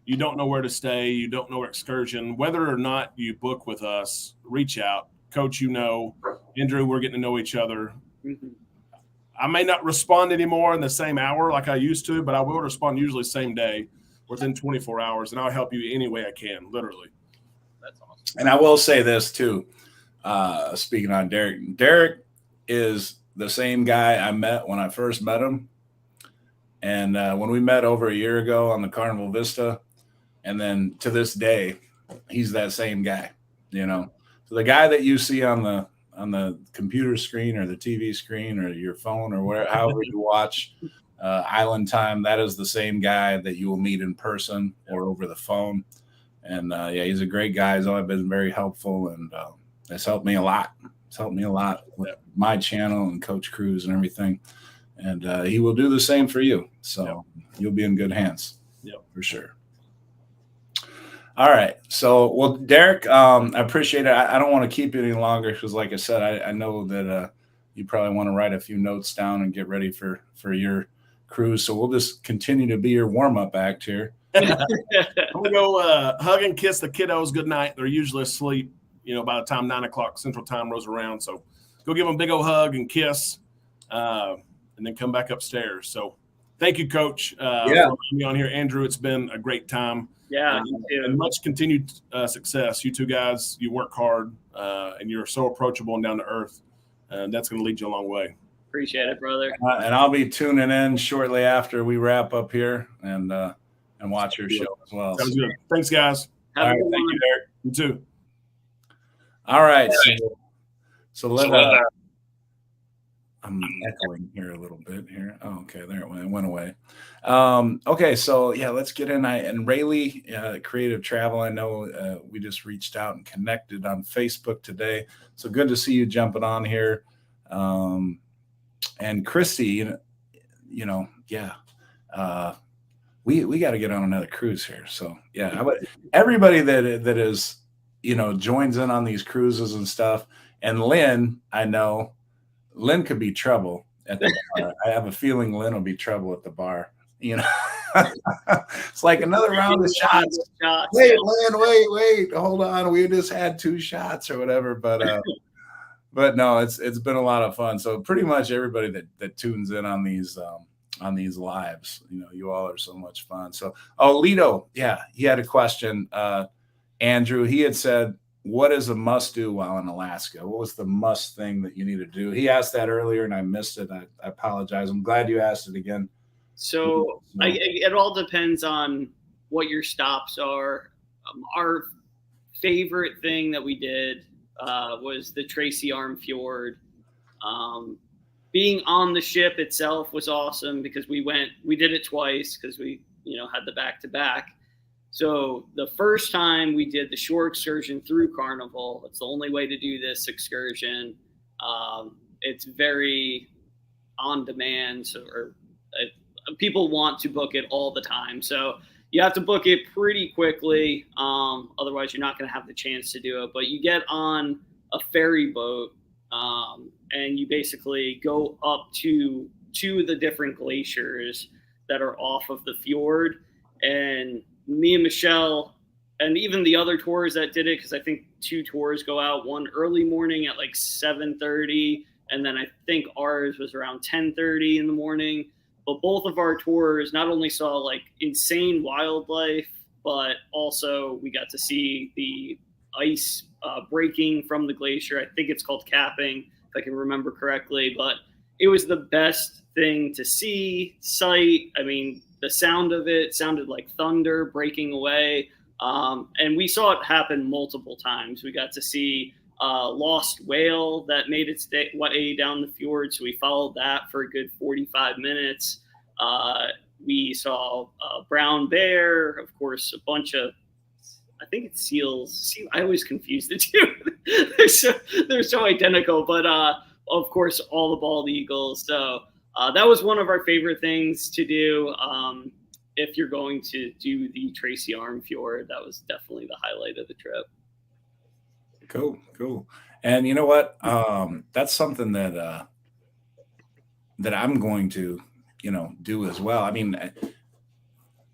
you don't know where to stay, you don't know excursion, whether or not you book with us, reach out. Coach, Andrew, we're getting to know each other. Mm-hmm. I may not respond anymore in the same hour like I used to, but I will respond usually same day within 24 hours, and I'll help you any way I can, literally. That's awesome. And I will say this too, speaking on Derek is the same guy I met when I first met him. And when we met over a year ago on the Carnival Vista, and then to this day, he's that same guy, So the guy that you see on the computer screen or the TV screen or your phone or however you watch Island Time, that is the same guy that you will meet in person or over the phone. And he's a great guy. He's always been very helpful, and it's helped me a lot. It's helped me a lot with my channel and Coach Cruz and everything. And he will do the same for you. So you'll be in good hands. Yep, for sure. All right. So, well, Derek, I appreciate it. I don't want to keep you any longer because, like I said, I know that you probably want to write a few notes down and get ready for your cruise. So we'll just continue to be your warm-up act here. I'm going to go hug and kiss the kiddos good night. They're usually asleep, by the time 9 o'clock Central Time rolls around. So go give them a big old hug and kiss, and then come back upstairs. So thank you, Coach, for having me on here. Andrew, it's been a great time. Yeah, and much continued success. You two guys, you work hard, and you're so approachable and down to earth, and that's going to lead you a long way. Appreciate it, brother. And I'll be tuning in shortly after we wrap up here and watch your show as well. Sounds good. Thanks, guys. Have a good Thank one. you, Derek. You too. All right. So let I'm echoing here a little bit here. Oh, okay, there it went. It went away. Okay, so let's get in. And Rayleigh, Creative Travel. I know we just reached out and connected on Facebook today. So good to see you jumping on here. And Christy, we got to get on another cruise here. So everybody that is joins in on these cruises and stuff. And Lynn, I know. Lynn could be trouble at the bar. I have a feeling Lynn will be trouble at the bar. It's like another round of shots. Wait, wait, hold on. We just had 2 shots or whatever. But no, it's been a lot of fun. So pretty much everybody that tunes in on these lives, you all are so much fun. So Lito, yeah, he had a question. Andrew, he had said, what is a must do while in Alaska? What was the must thing that you need to do? He asked that earlier and I missed it. I apologize. I'm glad you asked it again. So it all depends on what your stops are. Our favorite thing that we did was the Tracy Arm Fjord. Being on the ship itself was awesome because we did it twice because we, had the back-to-back. So the first time we did the shore excursion through Carnival, it's the only way to do this excursion. It's very on demand, people want to book it all the time. So you have to book it pretty quickly. Otherwise you're not going to have the chance to do it, but you get on a ferry boat and you basically go up to 2 of the different glaciers that are off of the fjord. And me and Michelle, and even the other tours that did it, because I think 2 tours go out, one early morning at like 7:30, and then I think ours was around 10:30 in the morning. But both of our tours not only saw like insane wildlife, but also we got to see the ice breaking from the glacier. I think it's called capping, if I can remember correctly. But it was the best thing to see, sight. I mean, the sound of it sounded like thunder breaking away. And we saw it happen multiple times. We got to see a lost whale that made its way down the fjord. So we followed that for a good 45 minutes. We saw a brown bear, of course, a bunch of, I think it's seals. I always confuse the two. they're so identical, but of course, all the bald eagles. So that was one of our favorite things to do. If you're going to do the Tracy Arm Fjord, that was definitely the highlight of the trip. Cool. And you know what? That's something that I'm going to, do as well. I mean,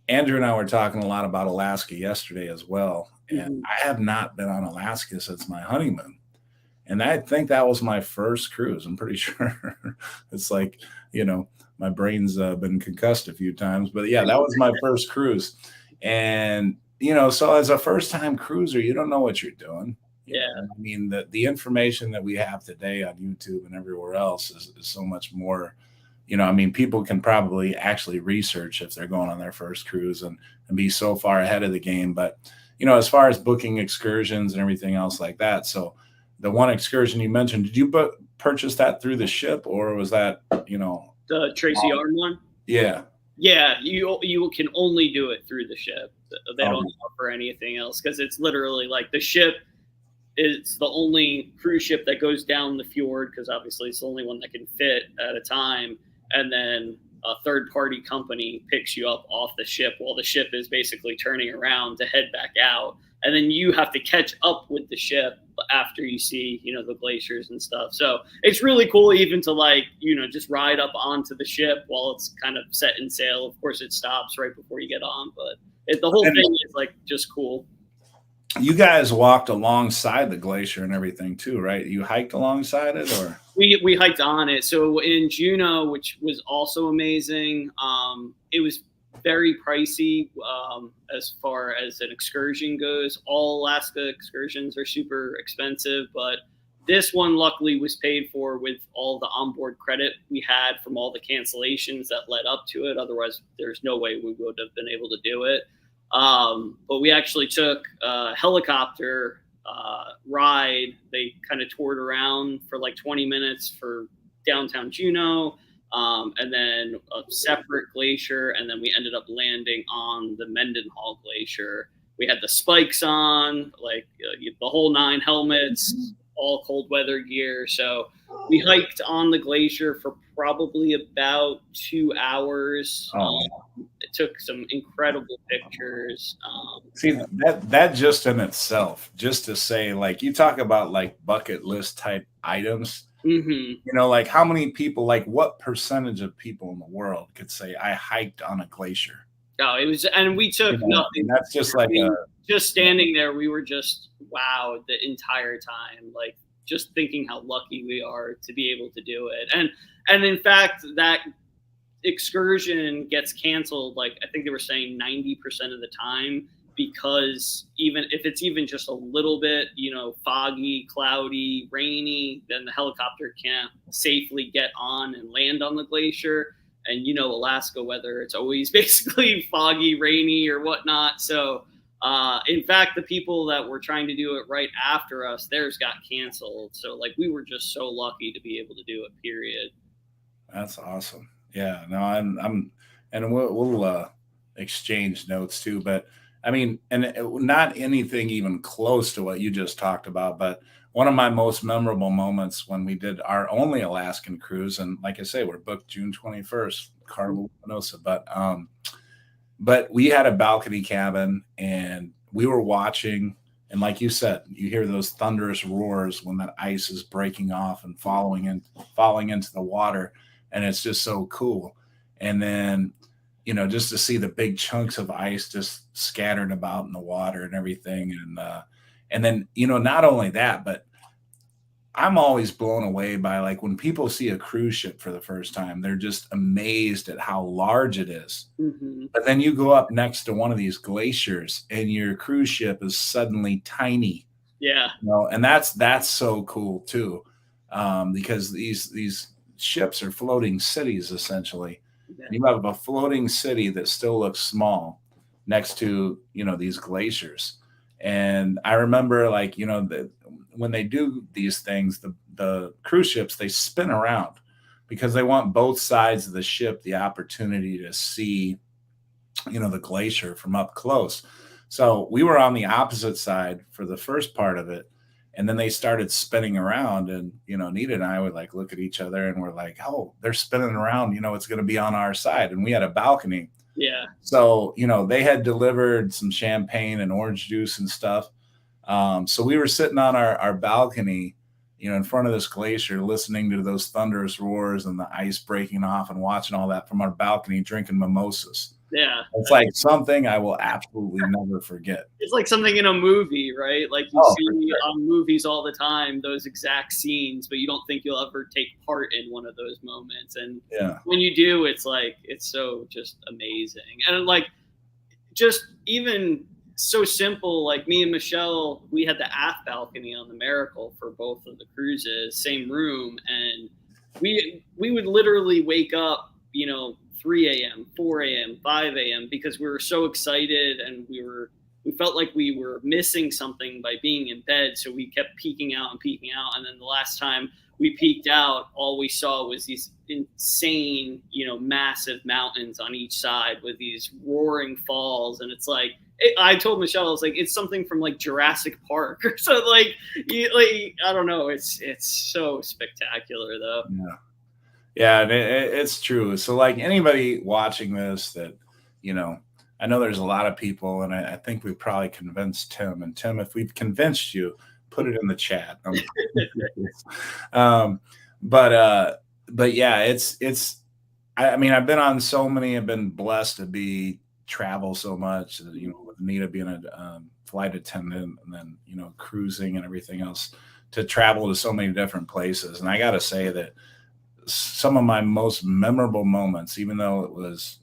Andrew and I were talking a lot about Alaska yesterday as well. And I have not been on Alaska since my honeymoon. And I think that was my first cruise. I'm pretty sure. It's like, my brain's been concussed a few times, but yeah, that was my first cruise. And, so as a first time cruiser, you don't know what you're doing. Yeah. I mean, the information that we have today on YouTube and everywhere else is so much more, people can probably actually research if they're going on their first cruise and be so far ahead of the game. But, as far as booking excursions and everything else like that. So the one excursion you mentioned, did you purchase that through the ship or was that, the Tracy Arm one? Yeah. Yeah. You can only do it through the ship. They don't offer anything else because it's literally like the ship is the only cruise ship that goes down the fjord because obviously it's the only one that can fit at a time. And then a third-party company picks you up off the ship while the ship is basically turning around to head back out. And then you have to catch up with the ship after you see, the glaciers and stuff. So it's really cool even to just ride up onto the ship while it's kind of setting sail. Of course, it stops right before you get on, but the whole thing is just cool. You guys walked alongside the glacier and everything too, right? You hiked alongside it or? We hiked on it. So in Juneau, which was also amazing, it was very pricey as far as an excursion goes. All Alaska excursions are super expensive, but this one luckily was paid for with all the onboard credit we had from all the cancellations that led up to it. Otherwise, there's no way we would have been able to do it. But we actually took a helicopter ride. They kind of toured around for like 20 minutes for downtown Juneau, and then a separate glacier. And then we ended up landing on the Mendenhall Glacier. We had the spikes on, the whole 9 helmets, all cold weather gear. So we hiked on the glacier for probably about 2 hours. It took some incredible pictures. See, that just in itself, just to say, you talk about bucket list type items, how many people, what percentage of people in the world could say I hiked on a glacier? No, it was, and we took nothing. That's just like just standing there. We were just wowed the entire time, like just thinking how lucky we are to be able to do it. And in fact, that excursion gets canceled. Like I think they were saying 90% of the time, because even if it's even just a little bit, foggy, cloudy, rainy, then the helicopter can't safely get on and land on the glacier. And Alaska weather, it's always basically foggy, rainy, or whatnot. So in fact, the people that were trying to do it right after us, theirs got canceled. So like we were just so lucky to be able to do it, period. That's awesome. Yeah, no, I'm and we'll exchange notes too, but I mean, and not anything even close to what you just talked about, but one of my most memorable moments when we did our only Alaskan cruise, and like I say, we're booked June 21st, Carnival Luminosa, but we had a balcony cabin and we were watching, and like you said, you hear those thunderous roars when that ice is breaking off and falling into the water, and it's just so cool. And then just to see the big chunks of ice just scattered about in the water and everything. And then, not only that, but I'm always blown away by like when people see a cruise ship for the first time, they're just amazed at how large it is. Mm-hmm. But then you go up next to one of these glaciers and your cruise ship is suddenly tiny. Yeah. And that's so cool too. Because these ships are floating cities essentially. Yeah. You have a floating city that still looks small next to, these glaciers. And I remember like, when they do these things, the cruise ships, they spin around because they want both sides of the ship the opportunity to see, the glacier from up close. So we were on the opposite side for the first part of it. And then they started spinning around, and, Nita and I would like look at each other and we're like, oh, they're spinning around, it's going to be on our side. And we had a balcony. Yeah. So, they had delivered some champagne and orange juice and stuff. So we were sitting on our balcony, in front of this glacier, listening to those thunderous roars and the ice breaking off and watching all that from our balcony, drinking mimosas. Yeah. It's like something I will absolutely never forget. It's like something in a movie, right? Like you see on movies all the time, those exact scenes, but you don't think you'll ever take part in one of those moments. And when you do, it's like, it's so just amazing. And like, just even so simple, like me and Michelle, we had the aft balcony on the Miracle for both of the cruises, same room. And we would literally wake up, 3 a.m., 4 a.m., 5 a.m. because we were so excited and we felt like we were missing something by being in bed. So we kept peeking out. And then the last time we peeked out, all we saw was these insane, massive mountains on each side with these roaring falls. And it's like, I told Michelle, I was like, it's something from like Jurassic Park or so. Like I don't know. It's so spectacular though. Yeah. Yeah, it's true. So like anybody watching this that, I know there's a lot of people, and I think we've probably convinced Tim. And Tim, if we've convinced you, put it in the chat. But yeah, I mean, I've been on so many, I've been blessed to travel so much, with Nita being a flight attendant and then, cruising and everything else, to travel to so many different places. And I got to say that some of my most memorable moments, even though it was,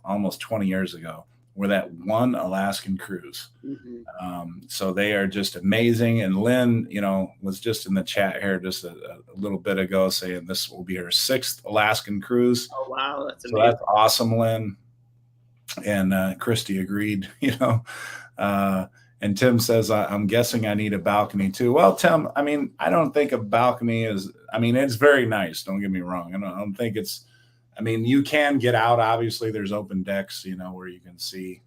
almost 20 years ago, were that one Alaskan cruise. Mm-hmm. So they are just amazing. And Lynn, was just in the chat here just a little bit ago saying this will be her 6th Alaskan cruise. Oh, wow. That's amazing. So that's awesome, Lynn. And Christy agreed, and Tim says, I'm guessing I need a balcony too. Well, Tim, I mean, I don't think a balcony it's very nice. Don't get me wrong. I don't think you can get out. Obviously there's open decks, where you can see,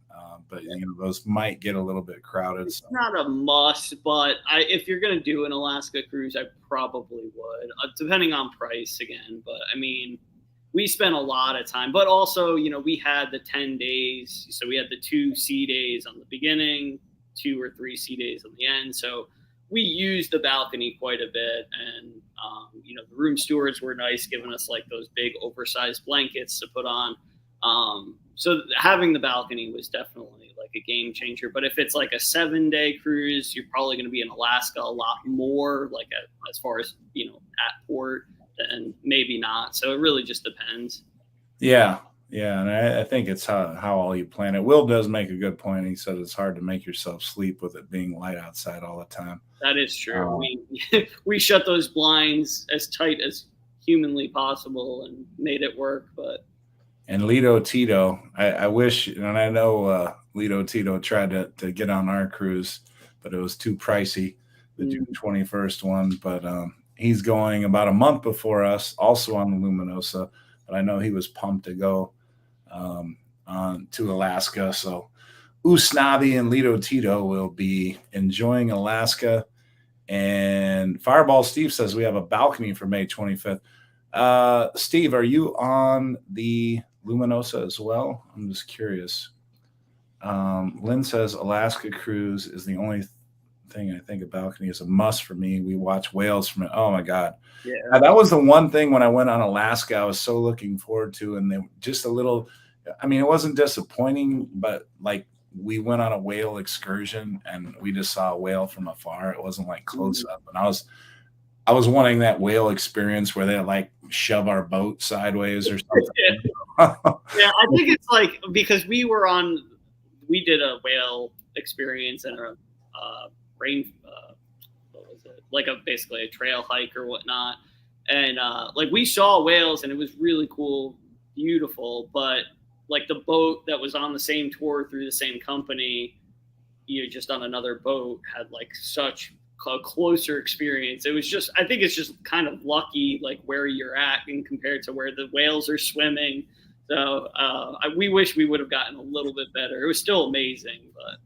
but those might get a little bit crowded. It's not a must, but if you're going to do an Alaska cruise, I probably would, depending on price again. But I mean, we spent a lot of time, but also, we had the 10 days. So we had the 2 sea days on the beginning, 2 or 3 sea days on the end. So we used the balcony quite a bit. And, the room stewards were nice, giving us like those big oversized blankets to put on. So having the balcony was definitely like a game changer. But if it's like a 7-day cruise, you're probably going to be in Alaska a lot more, like as far as, at port, then maybe not. So it really just depends. Yeah. Yeah. And I think it's how all you plan it. Will does make a good point. He said it's hard to make yourself sleep with it being light outside all the time. That is true. We shut those blinds as tight as humanly possible and made it work. And Lido Tito, I wish, and I know Lido Tito tried to get on our cruise, but it was too pricey, the June 21st one. But he's going about a month before us, also on the Luminosa. But I know he was pumped to go on to Alaska. So Usnavi and Lido Tito will be enjoying Alaska. And Fireball Steve says we have a balcony for May 25th. Steve, are you on the Luminosa as well? I'm just curious. Lynn says Alaska cruise is the only thing I think a balcony is a must for me. We watch whales from it. Oh my God. Yeah. That was the one thing when I went on Alaska, I was so looking forward to, and they just a little, I mean, it wasn't disappointing, but like we went on a whale excursion and we just saw a whale from afar. It wasn't like close up. And I was wanting that whale experience where they like shove our boat sideways or something. Yeah, I think it's like because we did a whale experience and a what was it? Like basically a trail hike or whatnot. And like we saw whales and it was really cool, beautiful, but like the boat that was on the same tour through the same company, just on another boat had like such a closer experience. It was just, I think it's just kind of lucky, like where you're at and compared to where the whales are swimming. So we wish we would have gotten a little bit better. It was still amazing, but.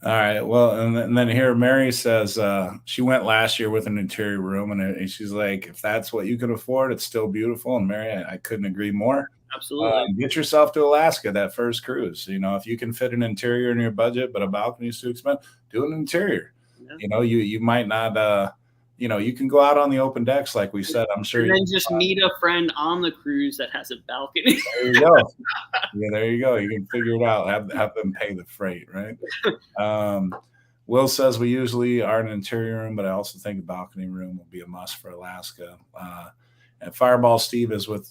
All right. Well, and then here Mary says she went last year with an interior room, and she's like, if that's what you can afford, it's still beautiful. And Mary, I couldn't agree more. Absolutely. Get yourself to Alaska that first cruise. If you can fit an interior in your budget, but a balcony is too expensive, do an interior. Yeah. You might not. You can go out on the open decks, like we said. I'm sure. And then just meet a friend on the cruise that has a balcony. There you go. Yeah, there you go. You can figure it out. Have them pay the freight, right? Will says we usually are in an interior room, but I also think a balcony room will be a must for Alaska. And Fireball Steve is with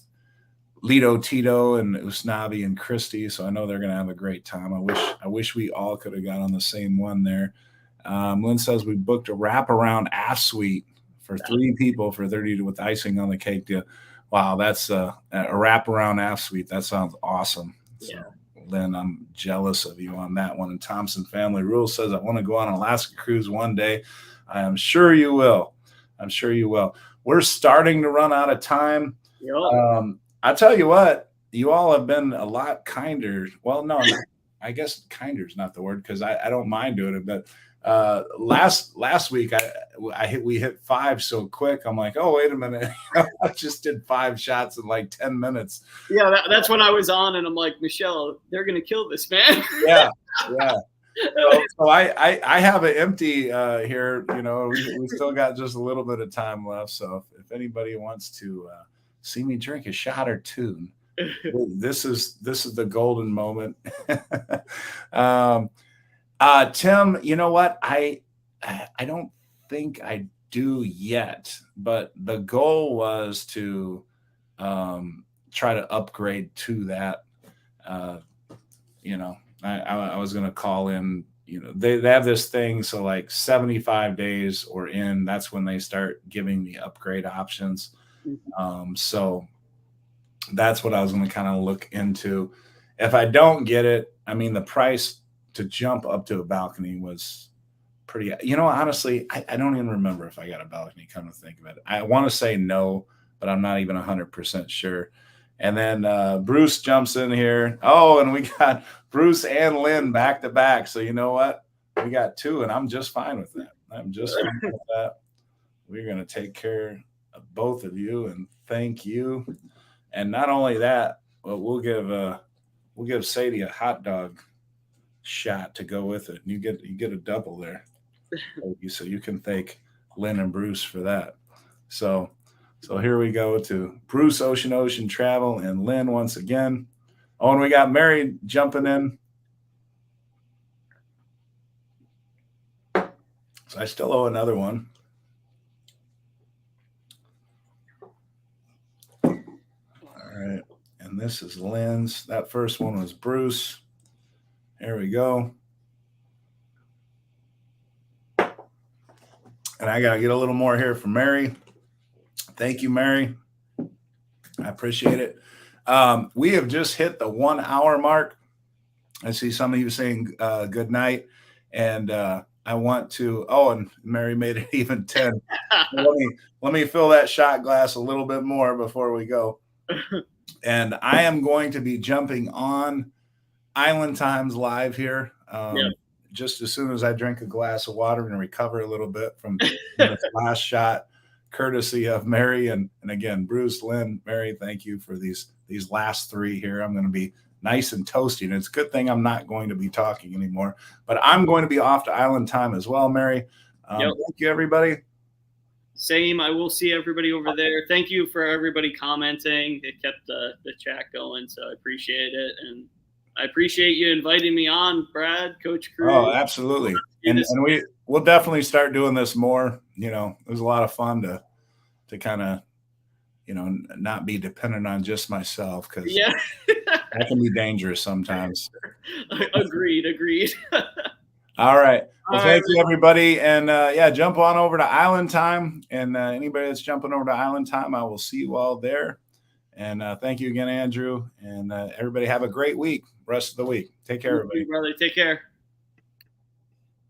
Lido Tito and Usnavi and Christy, so I know they're going to have a great time. I wish we all could have got on the same one there. Lynn says we booked a wraparound aft suite for 3 people for 30 with icing on the cake deal. Wow, that's a wraparound aft suite. That sounds awesome. Yeah. So, Lynn, I'm jealous of you on that one. And Thompson Family Rule says I want to go on an Alaska cruise one day. I am sure you will. We're starting to run out of time. Yep. I tell you what, you all have been a lot kinder. Well, no, I guess kinder is not the word because I don't mind doing it, but last week we hit 5 so quick. I'm like, oh, wait a minute. I just did 5 shots in like 10 minutes. Yeah, that's when I was on, and I'm like, Michelle, they're gonna kill this man. Yeah. So I have an empty here. We still got just a little bit of time left. So if anybody wants to see me drink a shot or two, this is the golden moment. Tim, you know what? I don't think I do yet, but the goal was to try to upgrade to that. I was going to call in, they have this thing. So like 75 days or in, that's when they start giving the upgrade options. So that's what I was going to kind of look into. If I don't get it, I mean, the price to jump up to a balcony was pretty, honestly, I don't even remember if I got a balcony, come to think of it. I want to say no, but I'm not even 100% sure. And then Bruce jumps in here. Oh, and we got Bruce and Lynn back to back. So you know what? We got 2, and I'm just fine with that. We're going to take care of both of you, and thank you. And not only that, but we'll give Sadie a hot dog shot to go with it. And you get a double there. So you can thank Lynn and Bruce for that. So here we go to Bruce Ocean Travel and Lynn once again. Oh, and we got Mary jumping in. So I still owe another one. All right. And this is Lynn's. That first one was Bruce. There we go. And I got to get a little more here from Mary. Thank you, Mary. I appreciate it. We have just hit the 1 hour mark. I see some of you saying good night. And I want to, and Mary made it even 10. let me fill that shot glass a little bit more before we go. And I am going to be jumping on Island Times live here. Just as soon as I drink a glass of water and recover a little bit from the last shot, courtesy of Mary and again, Bruce, Lynn, Mary, thank you for these last 3 here. I'm going to be nice and toasty. And it's a good thing I'm not going to be talking anymore, but I'm going to be off to Island Time as well, Mary. Thank you, everybody. Same. I will see everybody over there. Thank you for everybody commenting. It kept the chat going, so I appreciate it. And I appreciate you inviting me on, Brad, Coach Cruz. Oh, absolutely. And we'll definitely start doing this more. It was a lot of fun to kind of, not be dependent on just myself, because that can be dangerous sometimes. Agreed. All right. Well, thank you, everybody. And jump on over to Island Time. And anybody that's jumping over to Island Time, I will see you all there. And thank you again, Andrew. And everybody have a great week, rest of the week. Take care, everybody. Brother. Take care.